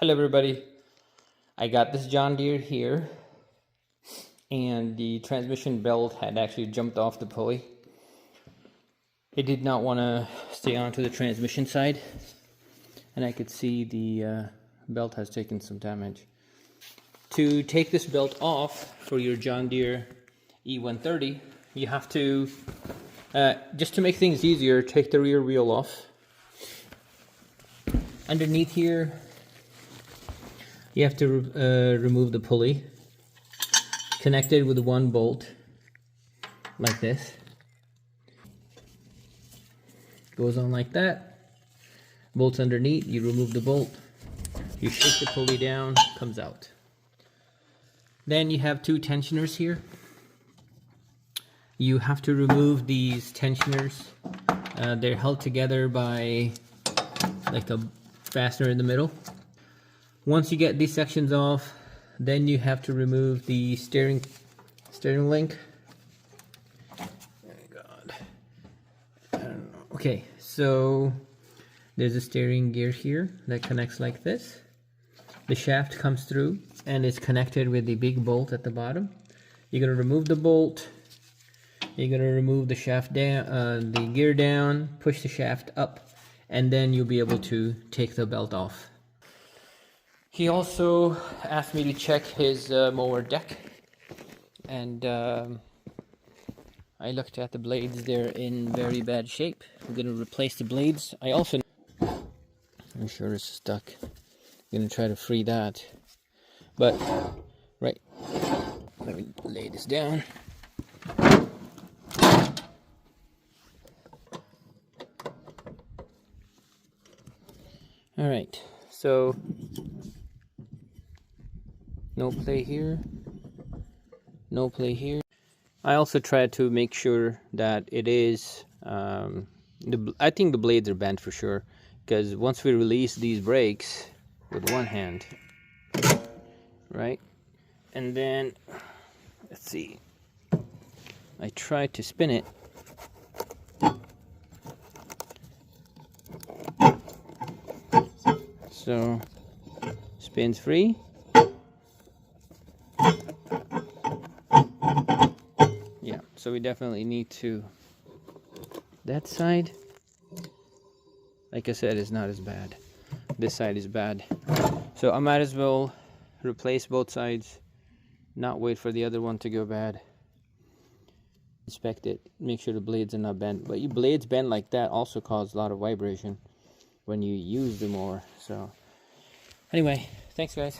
Hello everybody, I got this John Deere here and the transmission belt had actually jumped off the pulley. It did not want to stay onto the transmission side and I could see the belt has taken some damage. To take this belt off for your John Deere E130, you have to, just to make things easier, take the rear wheel off. Underneath here you have to remove the pulley, connected with one bolt, like this. Goes on like that. Bolt's underneath, you remove the bolt, you shake the pulley down, comes out. Then you have two tensioners here. You have to remove these tensioners. They're held together by like the fastener in the middle. Once you get these sections off, then you have to remove the steering link. Oh God. I don't know. Okay, so there's a steering gear here that connects like this. The shaft comes through and it's connected with the big bolt at the bottom. You're gonna remove the bolt. You're gonna remove the shaft down, the gear down, push the shaft up, and then you'll be able to take the belt off. He also asked me to check his mower deck, and I looked at the blades. They're in very bad shape. I'm gonna replace the blades. I'm sure it's stuck. I'm gonna try to free that, but right, let me lay this down. All right, so no play here, no play here. I also tried to make sure that it is, I think the blades are bent for sure, because once we release these brakes with one hand, right, and then, let's see, I tried to spin it, so spins free. Yeah, so we definitely need to, that side, like I said, is not as bad. This side is bad. So I might as well replace both sides, not wait for the other one to go bad. Inspect it, make sure the blades are not bent. But your blades bent like that also cause a lot of vibration when you use the mower. So anyway, thanks guys.